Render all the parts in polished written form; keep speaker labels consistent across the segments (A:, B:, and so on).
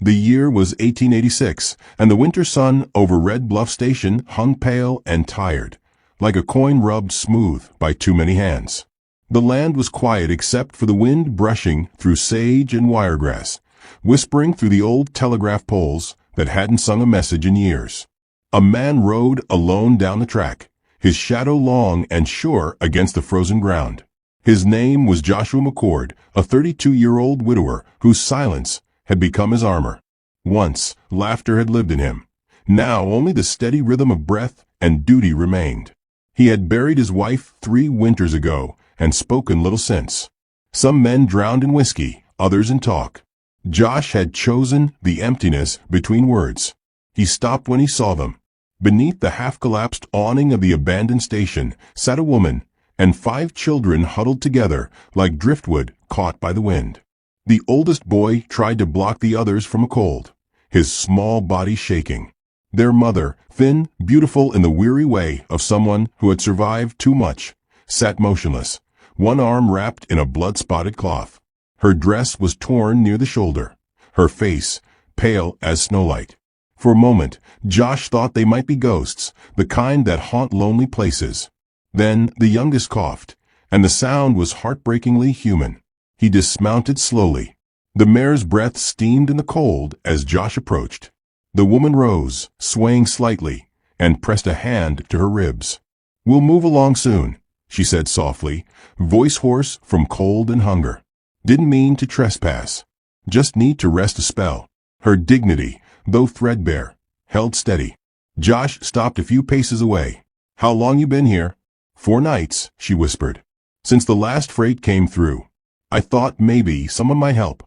A: The year was 1886, and the winter sun over Red Bluff Station hung pale and tired, like a coin rubbed smooth by too many hands. The land was quiet except for the wind brushing through sage and wiregrass, whispering through the old telegraph poles that hadn't sung a message in years. A man rode alone down the track, his shadow long and sure against the frozen ground. His name was Joshua McCord, a 32-year-old widower whose silence had become his armor. Once, laughter had lived in him. Now only the steady rhythm of breath and duty remained. He had buried his wife 3 winters ago and spoken little since. Some men drowned in whiskey, others in talk. Josh had chosen the emptiness between words. He stopped when he saw them. Beneath the half-collapsed awning of the abandoned station sat a woman and 5 children huddled together like driftwood caught by the wind. The oldest boy tried to block the others from a cold, his small body shaking. Their mother, thin, beautiful in the weary way of someone who had survived too much, sat motionless, one arm wrapped in a blood-spotted cloth. Her dress was torn near the shoulder, her face pale as snowlight. For a moment, Josh thought they might be ghosts, the kind that haunt lonely places. Then the youngest coughed, and the sound was heartbreakingly human. He dismounted slowly. The mare's breath steamed in the cold as Josh approached. The woman rose, swaying slightly, and pressed a hand to her ribs. "We'll move along soon," she said softly, voice hoarse from cold and hunger. "Didn't mean to trespass. Just need to rest a spell." Her dignity, though threadbare, held steady. Josh stopped a few paces away. "How long you been here?" "4 nights," she whispered. "Since the last freight came through. I thought maybe someone might help."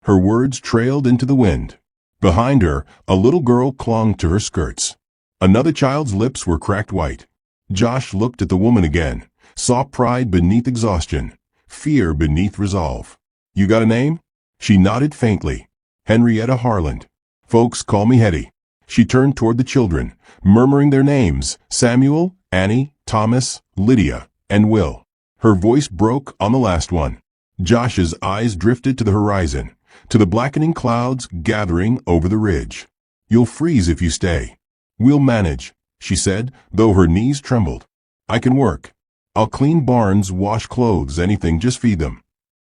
A: Her words trailed into the wind. Behind her, a little girl clung to her skirts. Another child's lips were cracked white. Josh looked at the woman again, saw pride beneath exhaustion, fear beneath resolve. "You got a name?" She nodded faintly. "Henrietta Harland. Folks call me Hetty." She turned toward the children, murmuring their names: Samuel, Annie, Thomas, Lydia, and Will. Her voice broke on the last one. Josh's eyes drifted to the horizon, to the blackening clouds gathering over the ridge. "You'll freeze if you stay." "We'll manage," she said, though her knees trembled. "I can work. I'll clean barns, wash clothes, anything, just feed them."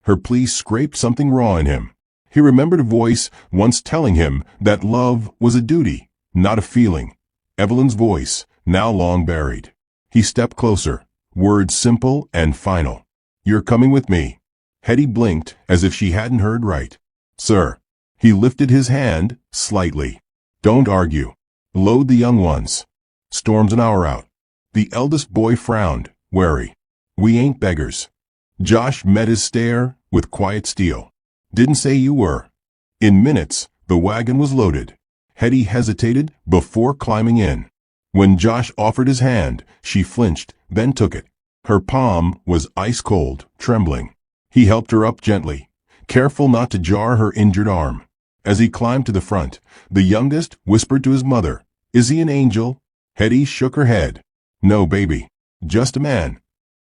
A: Her plea scraped something raw in him. He remembered a voice once telling him that love was a duty, not a feeling. Evelyn's voice, now long buried. He stepped closer, words simple and final. "You're coming with me." Hetty blinked as if she hadn't heard right. "Sir." He lifted his hand slightly. "Don't argue. Load the young ones. Storm's an hour out." The eldest boy frowned, wary. "We ain't beggars." Josh met his stare with quiet steel. "Didn't say you were." In minutes, the wagon was loaded. Hetty hesitated before climbing in. When Josh offered his hand, she flinched, then took it. Her palm was ice-cold, trembling. He helped her up gently, careful not to jar her injured arm. As he climbed to the front, the youngest whispered to his mother, "Is he an angel?" Hetty shook her head. "No, baby. Just a man."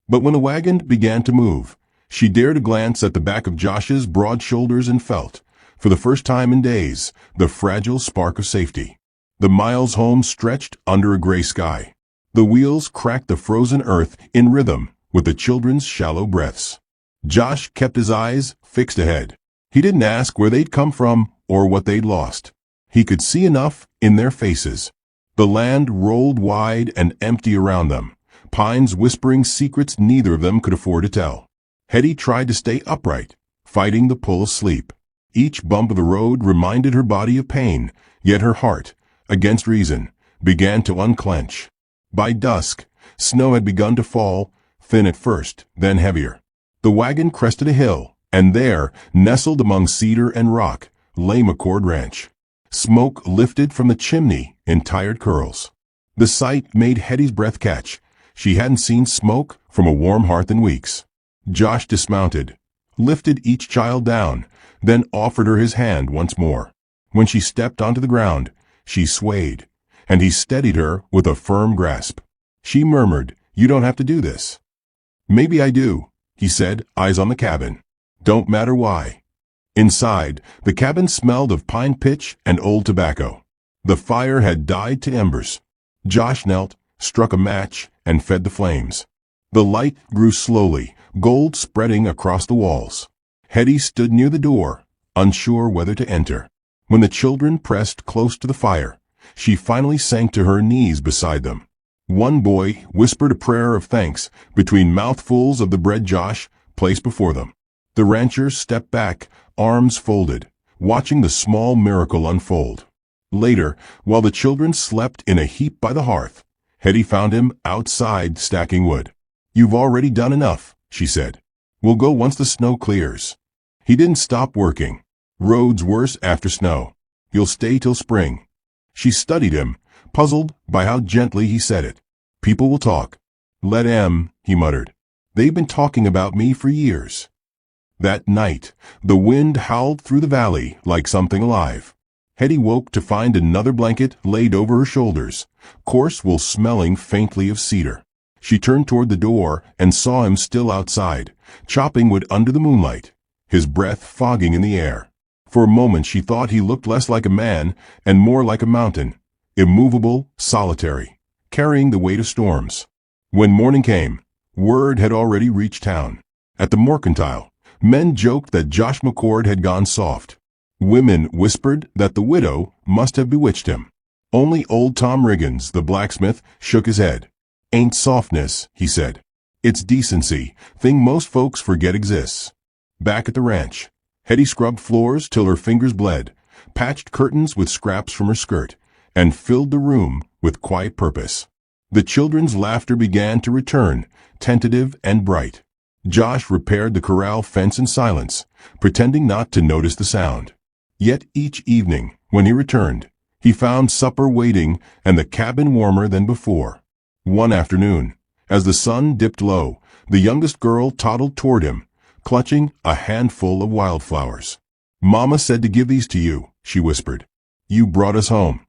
A: But when the wagon began to move, she dared a glance at the back of Josh's broad shoulders and felt, for the first time in days, the fragile spark of safety. The miles home stretched under a gray sky. The wheels cracked the frozen earth in rhythm with the children's shallow breaths. Josh kept his eyes fixed ahead. He didn't ask where they'd come from or what they'd lost. He could see enough in their faces. The land rolled wide and empty around them, pines whispering secrets neither of them could afford to tell. Hetty tried to stay upright, fighting the pull of sleep. Each bump of the road reminded her body of pain, yet her heart, against reason, began to unclench. By dusk, snow had begun to fall, thin at first, then heavier. The wagon crested a hill, and there, nestled among cedar and rock, lay McCord Ranch. Smoke lifted from the chimney in tired curls. The sight made Hetty's breath catch. She hadn't seen smoke from a warm hearth in weeks. Josh dismounted, lifted each child down, then offered her his hand once more. When she stepped onto the ground, she swayed, and he steadied her with a firm grasp. She murmured, "You don't have to do this." "Maybe I do," he said, eyes on the cabin. "Don't matter why." Inside, the cabin smelled of pine pitch and old tobacco. The fire had died to embers. Josh knelt, struck a match, and fed the flames. The light grew slowly, gold spreading across the walls. Hetty stood near the door, unsure whether to enter. When the children pressed close to the fire, she finally sank to her knees beside them. One boy whispered a prayer of thanks between mouthfuls of the bread Josh placed before them. The rancher stepped back, arms folded, watching the small miracle unfold. Later, while the children slept in a heap by the hearth, Hetty found him outside stacking wood. "You've already done enough," she said. "We'll go once the snow clears." He didn't stop working. "Roads worse after snow. You'll stay till spring." She studied him, puzzled by how gently he said it. "People will talk." "Let 'em," he muttered. "They've been talking about me for years." That night, the wind howled through the valley like something alive. Hetty woke to find another blanket laid over her shoulders, coarse wool smelling faintly of cedar. She turned toward the door and saw him still outside, chopping wood under the moonlight, his breath fogging in the air. For a moment she thought he looked less like a man and more like a mountain, immovable, solitary, carrying the weight of storms. When morning came, word had already reached town. At the mercantile, men joked that Josh McCord had gone soft. Women whispered that the widow must have bewitched him. Only old Tom Riggins, the blacksmith, shook his head. "Ain't softness," he said. "It's decency, thing most folks forget exists." Back at the ranch, Hetty scrubbed floors till her fingers bled, patched curtains with scraps from her skirt, and filled the room with quiet purpose. The children's laughter began to return, tentative and bright. Josh repaired the corral fence in silence, pretending not to notice the sound. Yet each evening, when he returned, he found supper waiting and the cabin warmer than before. One afternoon, as the sun dipped low, the youngest girl toddled toward him, clutching a handful of wildflowers. "Mama said to give these to you," she whispered. "You brought us home."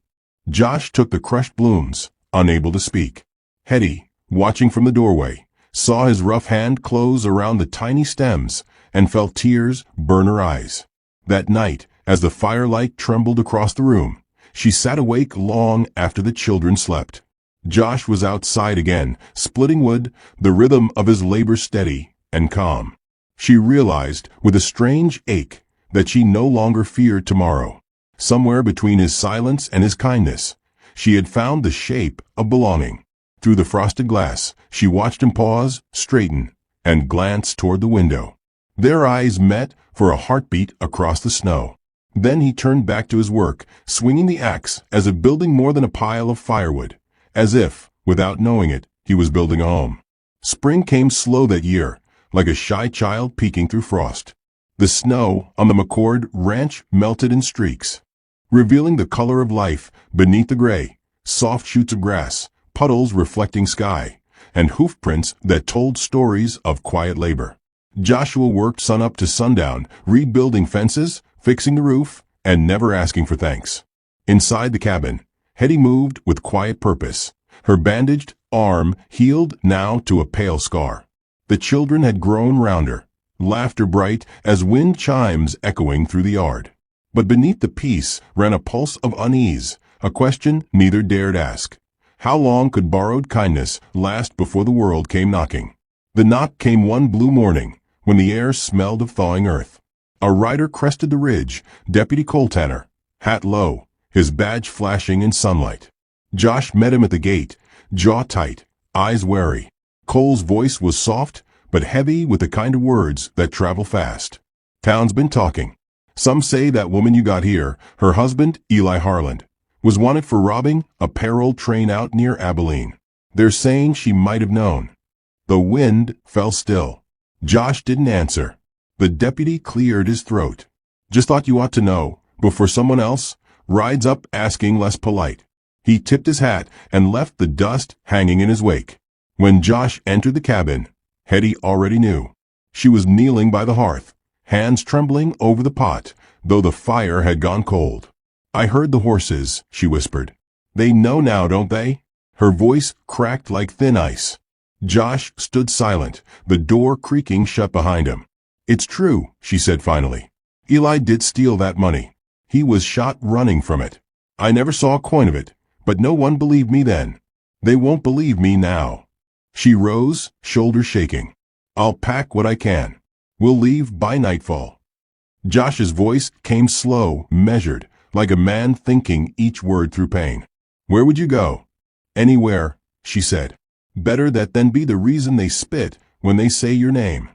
A: Josh took the crushed blooms, unable to speak. Hetty, watching from the doorway, saw his rough hand close around the tiny stems and felt tears burn her eyes. That night, as the firelight trembled across the room, she sat awake long after the children slept. Josh was outside again, splitting wood, the rhythm of his labor steady and calm. She realized, with a strange ache, that she no longer feared tomorrow. Somewhere between his silence and his kindness, she had found the shape of belonging. Through the frosted glass, she watched him pause, straighten, and glance toward the window. Their eyes met for a heartbeat across the snow. Then he turned back to his work, swinging the axe as if building more than a pile of firewood, as if, without knowing it, he was building a home. Spring came slow that year, like a shy child peeking through frost. The snow on the McCord ranch melted in streaks, revealing the color of life beneath the gray, soft shoots of grass, puddles reflecting sky, and hoofprints that told stories of quiet labor. Joshua worked sunup to sundown, rebuilding fences, fixing the roof, and never asking for thanks. Inside the cabin, Hetty moved with quiet purpose, her bandaged arm healed now to a pale scar. The children had grown rounder, laughter bright as wind chimes echoing through the yard. But beneath the peace ran a pulse of unease, a question neither dared ask. How long could borrowed kindness last before the world came knocking? The knock came one blue morning, when the air smelled of thawing earth. A rider crested the ridge, Deputy Coal Tanner, hat low, his badge flashing in sunlight. Josh met him at the gate, jaw tight, eyes wary. Cole's voice was soft, but heavy with the kind of words that travel fast. "Town's been talking. Some say that woman you got here, her husband, Eli Harland, was wanted for robbing a payroll train out near Abilene. They're saying she might have known." The wind fell still. Josh didn't answer. The deputy cleared his throat. "Just thought you ought to know, before someone else rides up asking less polite." He tipped his hat and left the dust hanging in his wake. When Josh entered the cabin, Hetty already knew. She was kneeling by the hearth, hands trembling over the pot, though the fire had gone cold. "I heard the horses," she whispered. "They know now, don't they?" Her voice cracked like thin ice. Josh stood silent, the door creaking shut behind him. "It's true," she said finally. Eli did steal that money. He was shot running from it. I never saw a coin of it, but no one believed me then. They won't believe me now." She rose, shoulders shaking. "I'll pack what I can. We'll leave by nightfall." Josh's voice came slow, measured, like a man thinking each word through pain. "Where would you go?" "Anywhere," she said. "Better that than be the reason they spit when they say your name."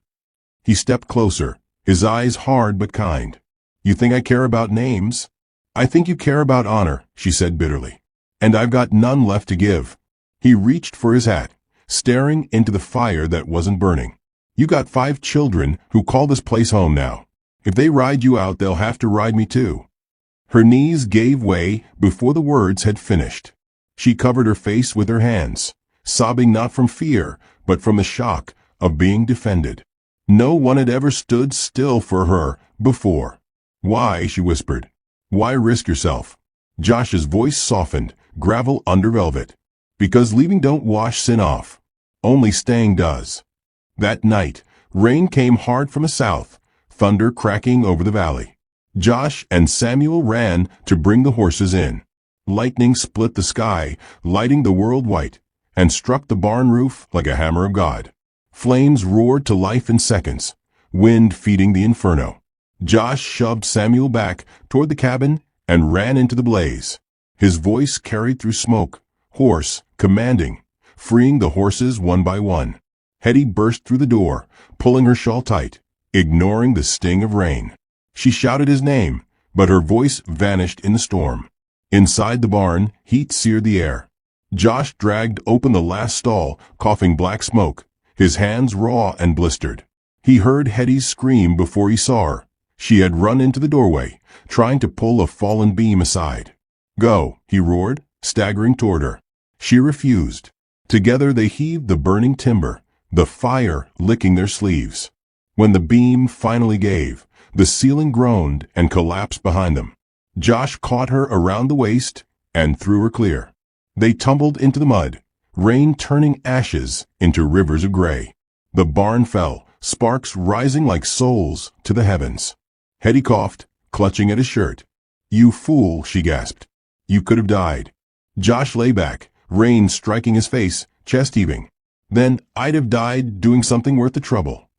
A: He stepped closer, his eyes hard but kind. "You think I care about names?" "I think you care about honor," she said bitterly. "And I've got none left to give." He reached for his hat, staring into the fire that wasn't burning. "You got 5 children who call this place home now. If they ride you out, they'll have to ride me too." Her knees gave way before the words had finished. She covered her face with her hands, sobbing not from fear, but from the shock of being defended. No one had ever stood still for her before. "Why?" she whispered. "Why risk yourself?" Josh's voice softened, gravel under velvet. "Because leaving don't wash sin off. Only staying does." That night, rain came hard from the south, thunder cracking over the valley. Josh and Samuel ran to bring the horses in. Lightning split the sky, lighting the world white, and struck the barn roof like a hammer of God. Flames roared to life in seconds, wind feeding the inferno. Josh shoved Samuel back toward the cabin and ran into the blaze. His voice carried through smoke, hoarse, commanding, freeing the horses one by one. Hetty burst through the door, pulling her shawl tight, ignoring the sting of rain. She shouted his name, but her voice vanished in the storm. Inside the barn, heat seared the air. Josh dragged open the last stall, coughing black smoke, his hands raw and blistered. He heard Hetty's scream before he saw her. She had run into the doorway, trying to pull a fallen beam aside. "Go," he roared, staggering toward her. She refused. Together they heaved the burning timber, the fire licking their sleeves. When the beam finally gave, the ceiling groaned and collapsed behind them. Josh caught her around the waist and threw her clear. They tumbled into the mud, rain turning ashes into rivers of gray. The barn fell, sparks rising like souls to the heavens. Hetty coughed, clutching at his shirt. "You fool," she gasped. "You could have died." Josh lay back, rain striking his face, chest heaving. "Then I'd have died doing something worth the trouble."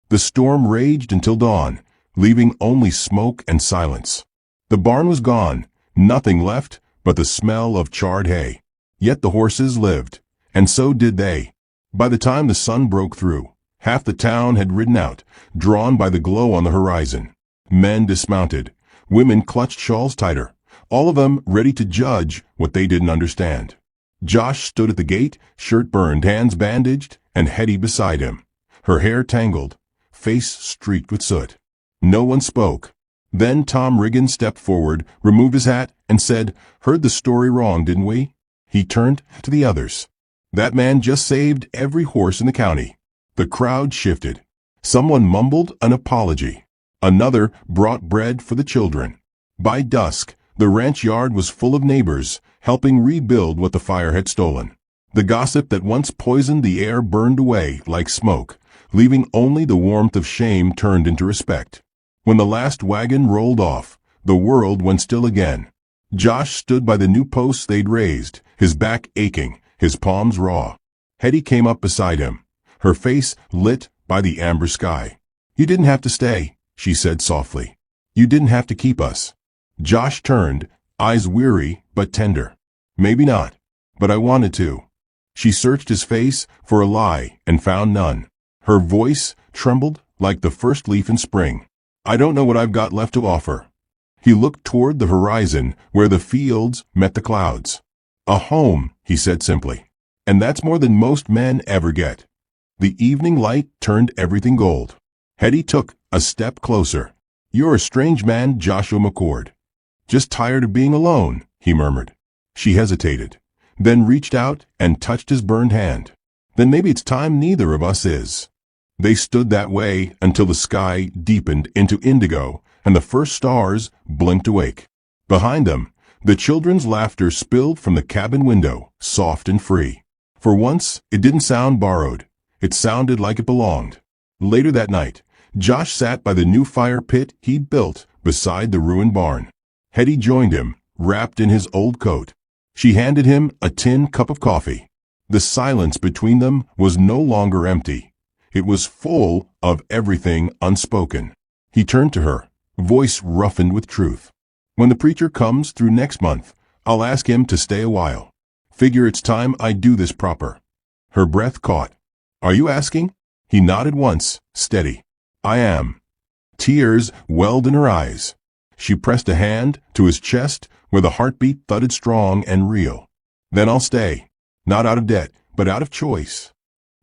A: The storm raged until dawn, leaving only smoke and silence. The barn was gone, nothing left but the smell of charred hay. Yet the horses lived, and so did they. By the time the sun broke through, half the town had ridden out, drawn by the glow on the horizon. Men dismounted, women clutched shawls tighter, all of them ready to judge what they didn't understand. Josh stood at the gate, shirt burned, hands bandaged, and Hetty beside him, her hair tangled, face streaked with soot. No one spoke. Then Tom Riggin stepped forward, removed his hat, and said, "Heard the story wrong, didn't we?" He turned to the others. "That man just saved every horse in the county." The crowd shifted. Someone mumbled an apology. Another brought bread for the children. By dusk, the ranch yard was full of neighbors, helping rebuild what the fire had stolen. The gossip that once poisoned the air burned away like smoke, leaving only the warmth of shame turned into respect. When the last wagon rolled off, the world went still again. Josh stood by the new posts they'd raised, his back aching, his palms raw. Hetty came up beside him, her face lit by the amber sky. "You didn't have to stay," she said softly. "You didn't have to keep us." Josh turned, eyes weary but tender. "Maybe not, but I wanted to." She searched his face for a lie and found none. Her voice trembled like the first leaf in spring. "I don't know what I've got left to offer." He looked toward the horizon where the fields met the clouds. "A home," he said simply. "And that's more than most men ever get." The evening light turned everything gold. Hetty took a step closer. "You're a strange man, Joshua McCord." "Just tired of being alone," he murmured. She hesitated, then reached out and touched his burned hand. "Then maybe it's time neither of us is." They stood that way until the sky deepened into indigo and the first stars blinked awake. Behind them, the children's laughter spilled from the cabin window, soft and free. For once, it didn't sound borrowed. It sounded like it belonged. Later that night, Josh sat by the new fire pit he'd built beside the ruined barn. Hetty joined him, wrapped in his old coat. She handed him a tin cup of coffee. The silence between them was no longer empty. It was full of everything unspoken. He turned to her, voice roughened with truth. "When the preacher comes through next month, I'll ask him to stay a while. Figure it's time I do this proper." Her breath caught. "Are you asking?" He nodded once, steady. "I am." Tears welled in her eyes. She pressed a hand to his chest where the heartbeat thudded strong and real. "Then I'll stay. Not out of debt, but out of choice."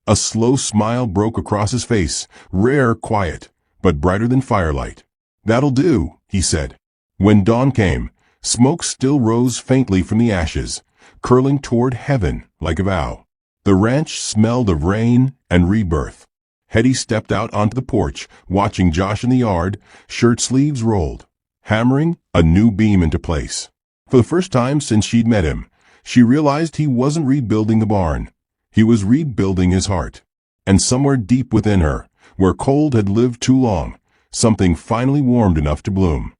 A: A slow smile broke across his face, rare, quiet, but brighter than firelight. "That'll do," he said. When dawn came, smoke still rose faintly from the ashes, curling toward heaven like a vow. The ranch smelled of rain and rebirth. Hetty stepped out onto the porch, watching Josh in the yard, shirt sleeves rolled, hammering a new beam into place. For the first time since she'd met him, she realized he wasn't rebuilding the barn. He was rebuilding his heart. And somewhere deep within her, where cold had lived too long, something finally warmed enough to bloom.